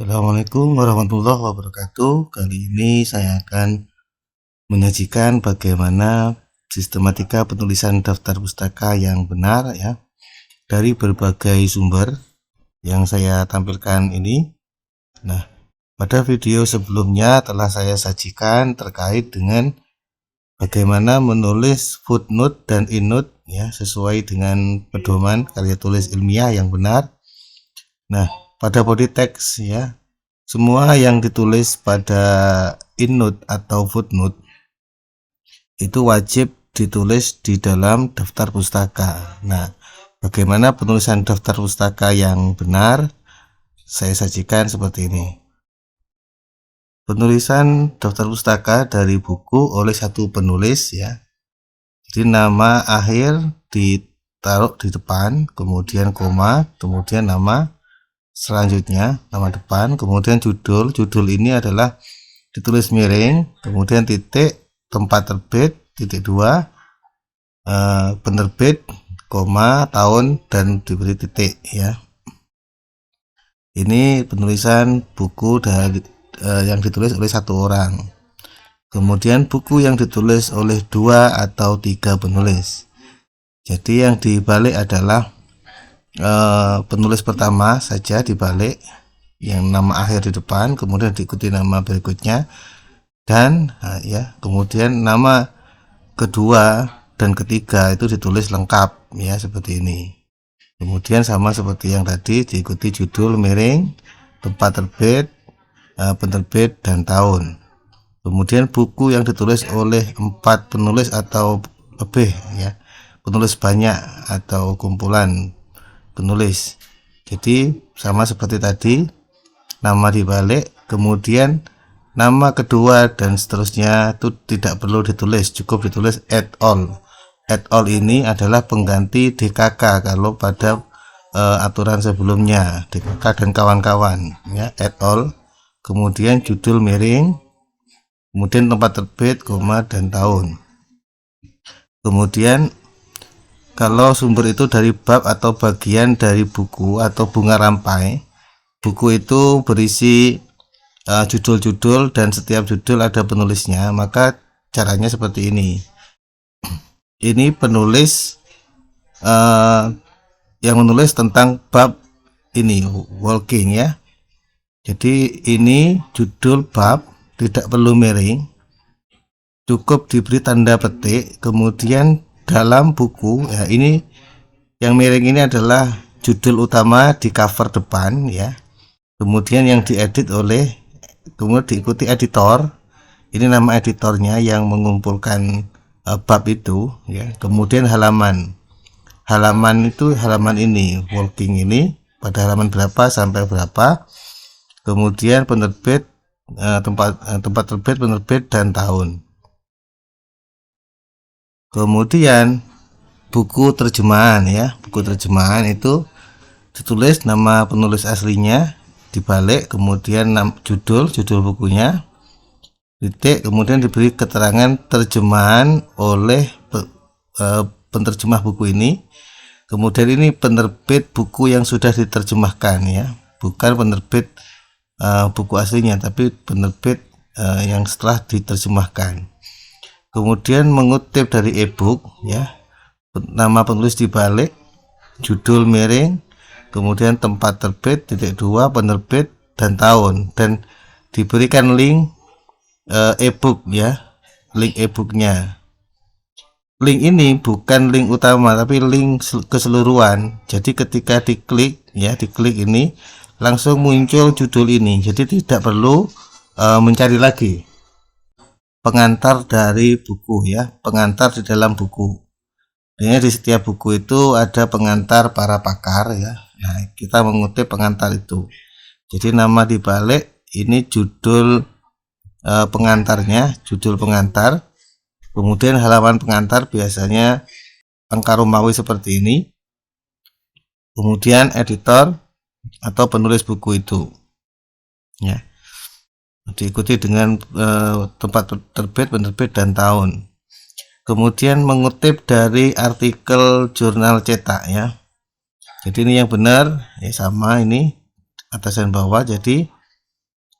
Assalamualaikum warahmatullahi wabarakatuh. Kali ini saya akan menyajikan bagaimana sistematika penulisan daftar pustaka yang benar ya dari berbagai sumber yang saya tampilkan ini. Nah, pada video sebelumnya telah saya sajikan terkait dengan bagaimana menulis footnote dan endnote ya sesuai dengan pedoman karya tulis ilmiah yang benar. Nah, pada body text ya, semua yang ditulis pada endnote atau footnote itu wajib ditulis di dalam daftar pustaka. Nah, bagaimana penulisan daftar pustaka yang benar? Saya sajikan seperti ini. Penulisan daftar pustaka dari buku oleh satu penulis ya. Jadi nama akhir ditaruh di depan, kemudian koma, kemudian nama selanjutnya, nama depan, kemudian judul. Judul ini adalah ditulis miring, kemudian titik, tempat terbit, titik 2, penerbit, koma, tahun, dan diberi titik ya. Ini penulisan buku dari yang ditulis oleh satu orang. Kemudian buku yang ditulis oleh 2 atau 3 penulis. Jadi yang dibalik adalah penulis pertama saja dibalik, yang nama akhir di depan, kemudian diikuti nama berikutnya, dan ya kemudian nama kedua dan ketiga itu ditulis lengkap ya seperti ini. Kemudian sama seperti yang tadi, diikuti judul miring, tempat terbit, penerbit, dan tahun. Kemudian buku yang ditulis oleh 4 penulis atau lebih ya, penulis banyak atau kumpulan penulis. Jadi sama seperti tadi, nama dibalik, kemudian nama kedua dan seterusnya itu tidak perlu ditulis, cukup ditulis et al. Et al ini adalah pengganti DKK kalau pada aturan sebelumnya, DKK dan kawan-kawan ya, et al. Kemudian judul miring, kemudian tempat terbit, koma, dan tahun. Kemudian kalau sumber itu dari bab atau bagian dari buku atau bunga rampai, buku itu berisi judul-judul dan setiap judul ada penulisnya, maka caranya seperti ini. Ini penulis yang menulis tentang bab ini, walking ya. Jadi ini judul bab, tidak perlu miring, cukup diberi tanda petik, kemudian dalam buku ya, ini yang miring ini adalah judul utama di cover depan ya, kemudian yang diedit oleh, kemudian diikuti editor, ini nama editornya yang mengumpulkan bab itu ya, kemudian halaman itu halaman ini, walking ini pada halaman berapa sampai berapa, kemudian penerbit, tempat terbit, penerbit, dan tahun. Kemudian buku terjemahan ya, buku terjemahan itu ditulis nama penulis aslinya dibalik, kemudian judul bukunya, titik, kemudian diberi keterangan terjemahan oleh penerjemah buku ini. Kemudian ini penerbit buku yang sudah diterjemahkan ya, bukan penerbit buku aslinya, tapi penerbit yang setelah diterjemahkan. Kemudian mengutip dari e-book ya, nama penulis dibalik, judul miring, kemudian tempat terbit, titik 2, penerbit, dan tahun, dan diberikan link e-book ya, link e-booknya. Link ini bukan link utama tapi link keseluruhan. Jadi ketika diklik ya, diklik ini langsung muncul judul ini. Jadi tidak perlu mencari lagi pengantar dari buku ya, pengantar di dalam buku. Ini di setiap buku itu ada pengantar para pakar ya. Nah, kita mengutip pengantar itu. Jadi nama dibalik ini judul pengantarnya, judul pengantar. Kemudian halaman pengantar biasanya angka Romawi seperti ini. Kemudian editor atau penulis buku itu ya, diikuti dengan tempat terbit, penerbit, dan tahun. Kemudian mengutip dari artikel jurnal cetak ya. Jadi ini yang benar ya, sama ini atas dan bawah. Jadi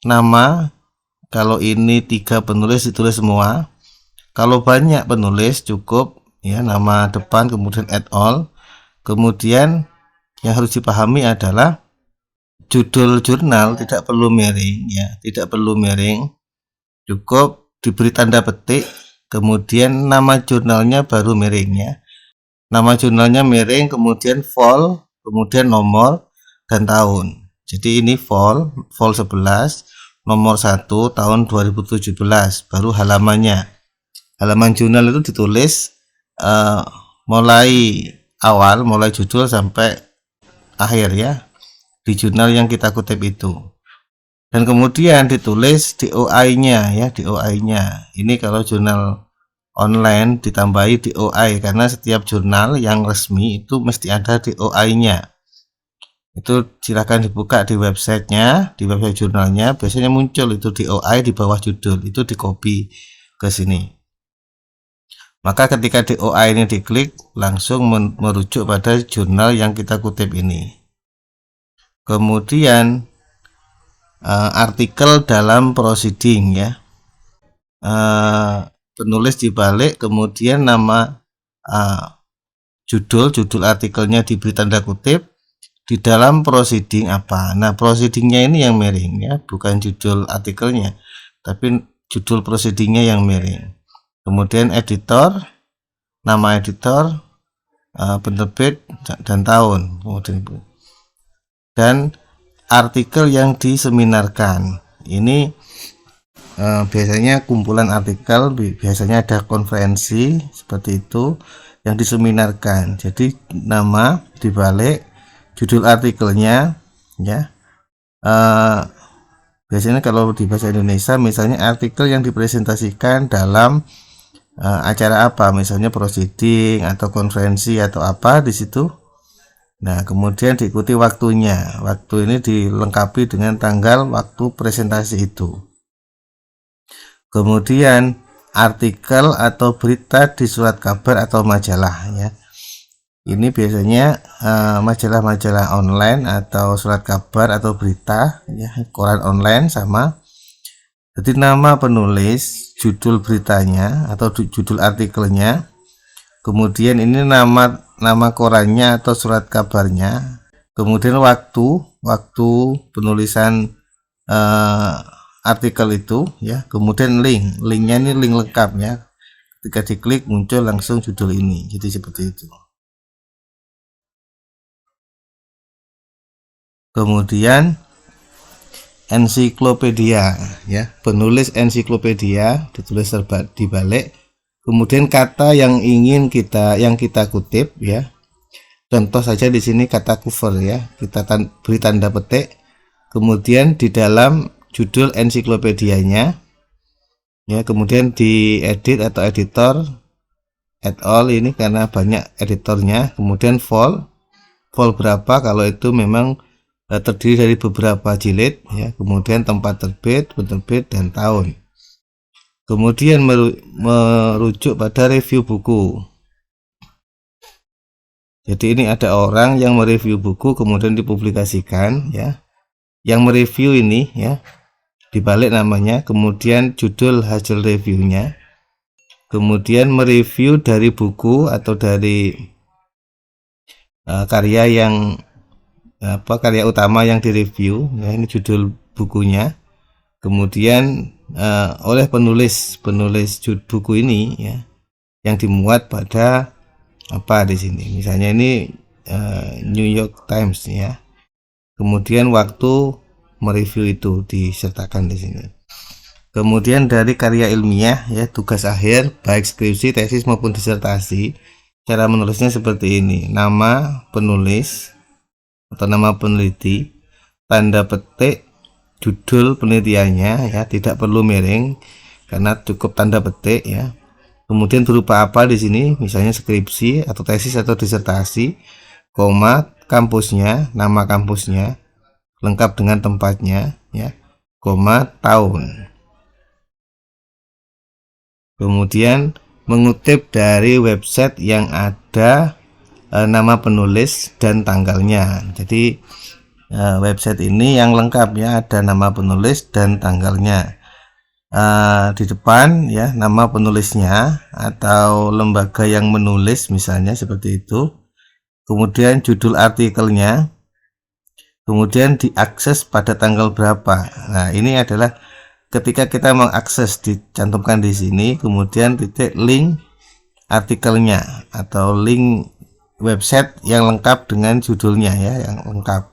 nama, kalau ini 3 penulis ditulis semua. Kalau banyak penulis cukup ya nama depan kemudian add all. Kemudian yang harus dipahami adalah judul jurnal tidak perlu miring ya, tidak perlu miring. Cukup diberi tanda petik, kemudian nama jurnalnya baru miring ya. Nama jurnalnya miring, kemudian vol, kemudian nomor dan tahun. Jadi ini vol 11 nomor 1 tahun 2017, baru halamannya. Halaman jurnal itu ditulis mulai awal, mulai judul sampai akhir ya, di jurnal yang kita kutip itu. Dan kemudian ditulis DOI-nya ya, DOI-nya. Ini kalau jurnal online ditambahi DOI, karena setiap jurnal yang resmi itu mesti ada DOI-nya. Itu silahkan dibuka di websitenya, di website jurnalnya biasanya muncul itu DOI di bawah judul, itu di copy ke sini. Maka ketika DOI ini diklik langsung merujuk pada jurnal yang kita kutip ini. Kemudian artikel dalam proceeding ya, penulis dibalik, kemudian nama judul artikelnya diberi tanda kutip. Di dalam proceeding apa? Nah, proceedingnya ini yang miring ya, bukan judul artikelnya, tapi judul proceedingnya yang miring. Kemudian editor, nama editor, penerbit dan tahun, dan artikel yang diseminarkan. Ini biasanya kumpulan artikel, biasanya ada konferensi seperti itu yang diseminarkan. Jadi nama dibalik judul artikelnya ya. Biasanya kalau di bahasa Indonesia misalnya artikel yang dipresentasikan dalam acara apa, misalnya proceeding atau konferensi atau apa di situ. Nah, kemudian diikuti waktunya. Waktu ini dilengkapi dengan tanggal waktu presentasi itu. Kemudian artikel atau berita di surat kabar atau majalah ya. Ini biasanya majalah-majalah online atau surat kabar atau berita ya, koran online sama. Jadi nama penulis, judul beritanya atau judul artikelnya, kemudian ini nama korannya atau surat kabarnya, kemudian waktu penulisan artikel itu ya, kemudian linknya ini link lengkap ya. Ketika diklik muncul langsung judul ini. Jadi seperti itu. Kemudian ensiklopedia ya, penulis ensiklopedia ditulis dibalik. Kemudian kata yang kita kutip ya. Contoh saja di sini kata cover ya, kita beri tanda petik. Kemudian di dalam judul ensiklopedianya ya, kemudian diedit atau editor add all ini karena banyak editornya. Kemudian vol berapa kalau itu memang terdiri dari beberapa jilid ya, kemudian tempat terbit, penerbit dan tahun. Kemudian merujuk pada review buku. Jadi ini ada orang yang mereview buku kemudian dipublikasikan ya. Yang mereview ini ya, dibalik namanya, kemudian judul hasil reviewnya, kemudian mereview dari buku atau dari karya yang karya utama yang direview ya, ini judul bukunya, kemudian oleh penulis buku ini ya, yang dimuat pada apa di sini, misalnya ini New York Times ya, kemudian waktu mereview itu disertakan di sini. Kemudian dari karya ilmiah ya, tugas akhir baik skripsi, tesis maupun disertasi, cara menulisnya seperti ini: nama penulis atau nama peneliti, tanda petik, judul penelitiannya ya, tidak perlu miring karena cukup tanda petik ya. Kemudian berupa apa di sini, misalnya skripsi atau tesis atau disertasi, koma, kampusnya, nama kampusnya lengkap dengan tempatnya ya, koma, tahun. Kemudian mengutip dari website yang ada nama penulis dan tanggalnya. Jadi website ini yang lengkap ya, ada nama penulis dan tanggalnya. Di depan ya nama penulisnya atau lembaga yang menulis misalnya seperti itu, kemudian judul artikelnya, kemudian diakses pada tanggal berapa. Nah, ini adalah ketika kita mengakses, dicantumkan di sini, kemudian titik link artikelnya atau link website yang lengkap dengan judulnya ya, yang lengkap.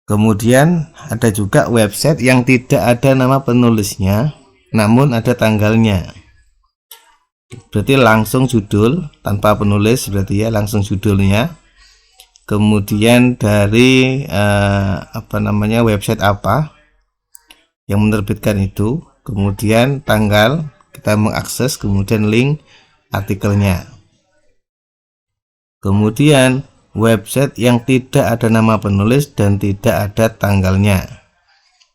Kemudian ada juga website yang tidak ada nama penulisnya namun ada tanggalnya. Berarti langsung judul tanpa penulis, berarti ya langsung judulnya. Kemudian dari website apa yang menerbitkan itu, kemudian tanggal kita mengakses, kemudian link artikelnya. Kemudian website yang tidak ada nama penulis dan tidak ada tanggalnya.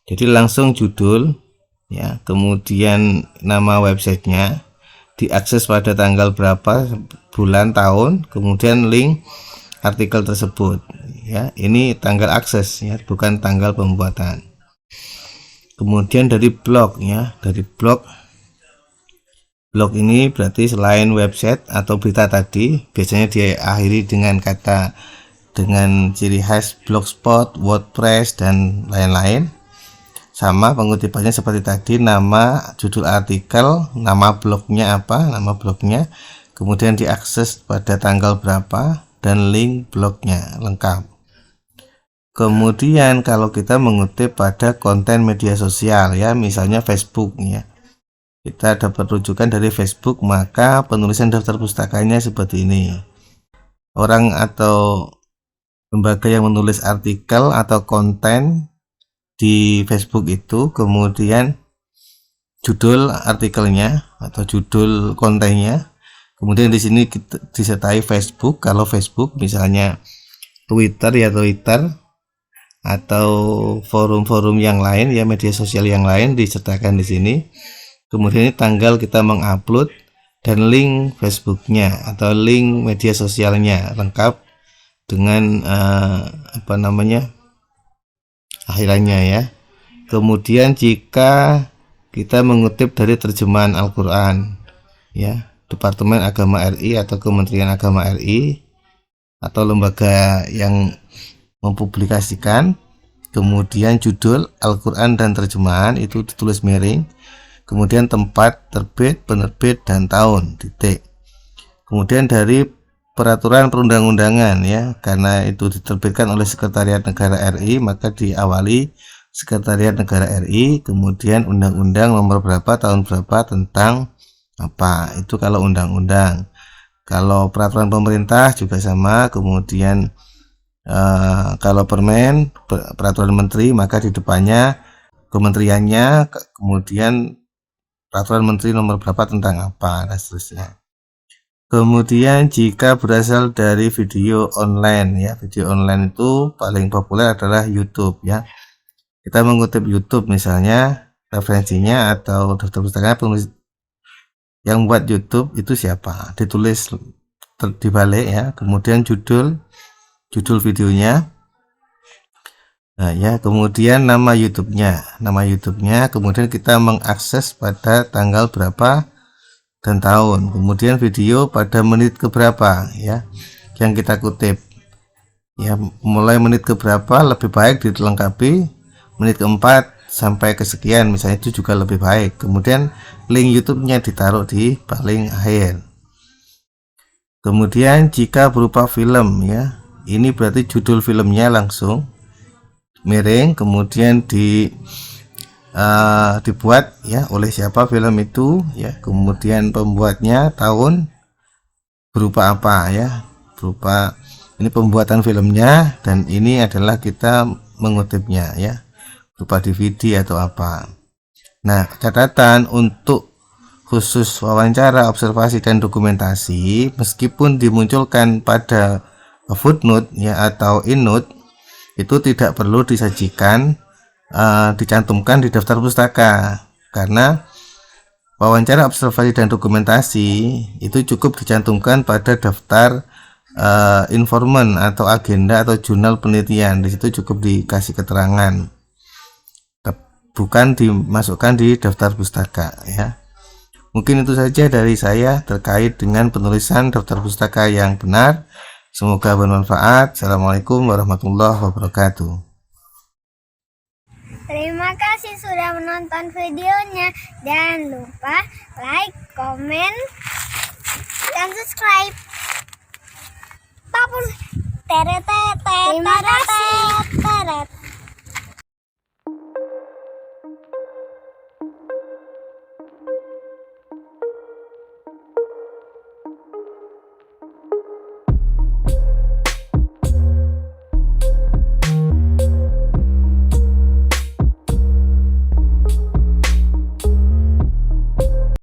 Jadi langsung judul ya, kemudian nama websitenya, diakses pada tanggal berapa, bulan, tahun, kemudian link artikel tersebut ya. Ini tanggal akses ya, bukan tanggal pembuatan. Kemudian dari blog ya, dari blog ini berarti selain website atau berita tadi, biasanya diakhiri dengan kata dengan ciri khas blogspot, WordPress dan lain-lain. Sama pengutipannya seperti tadi, nama, judul artikel, nama blognya apa, nama blognya, kemudian diakses pada tanggal berapa dan link blognya lengkap. Kemudian kalau kita mengutip pada konten media sosial ya, misalnya Facebook ya, kita dapat rujukan dari Facebook, maka penulisan daftar pustakanya seperti ini. Orang atau lembaga yang menulis artikel atau konten di Facebook itu, kemudian judul artikelnya atau judul kontennya, kemudian di sini kita disertai Facebook. Kalau Facebook misalnya Twitter ya, Twitter atau forum-forum yang lain ya, media sosial yang lain disertakan di sini. Kemudian ini tanggal kita mengupload dan link Facebooknya atau link media sosialnya lengkap dengan akhirannya ya. Kemudian jika kita mengutip dari terjemahan Al-Quran ya, Departemen Agama RI atau Kementerian Agama RI atau lembaga yang mempublikasikan, kemudian judul Al-Quran dan terjemahan itu ditulis miring, kemudian tempat terbit, penerbit dan tahun, titik. Kemudian dari peraturan perundang-undangan ya, karena itu diterbitkan oleh Sekretariat Negara RI, maka diawali Sekretariat Negara RI, kemudian undang-undang nomor berapa tahun berapa tentang apa, itu kalau undang-undang. Kalau peraturan pemerintah juga sama, kemudian kalau permen, peraturan menteri, maka di depannya kementeriannya, kemudian peraturan menteri nomor berapa tentang apa, dan seterusnya. Kemudian jika berasal dari video online ya, video online itu paling populer adalah YouTube ya. Kita mengutip YouTube misalnya, referensinya atau daftar pustakanya, penulis yang buat YouTube itu siapa, ditulis dibalik ya, kemudian judul videonya. Nah ya, kemudian nama YouTube-nya, kemudian kita mengakses pada tanggal berapa dan tahun, kemudian video pada menit keberapa ya yang kita kutip ya, mulai menit keberapa lebih baik dilengkapi menit keempat sampai kesekian misalnya, itu juga lebih baik. Kemudian link YouTube-nya ditaruh di paling akhir. Kemudian jika berupa film ya, ini berarti judul filmnya langsung miring, kemudian dibuat ya oleh siapa film itu ya, kemudian pembuatnya, tahun, berupa apa ya, berupa ini pembuatan filmnya, dan ini adalah kita mengutipnya ya, berupa DVD atau apa. Nah, catatan untuk khusus wawancara, observasi dan dokumentasi, meskipun dimunculkan pada footnote ya atau endnote, itu tidak perlu disajikan, dicantumkan di daftar pustaka, karena wawancara, observasi dan dokumentasi itu cukup dicantumkan pada daftar informan atau agenda atau jurnal penelitian. Di situ cukup dikasih keterangan, bukan dimasukkan di daftar pustaka ya. Mungkin itu saja dari saya terkait dengan penulisan daftar pustaka yang benar. Semoga bermanfaat. Assalamualaikum warahmatullahi wabarakatuh. Terima kasih sudah menonton videonya. Jangan lupa like, komen, dan subscribe. Terima kasih.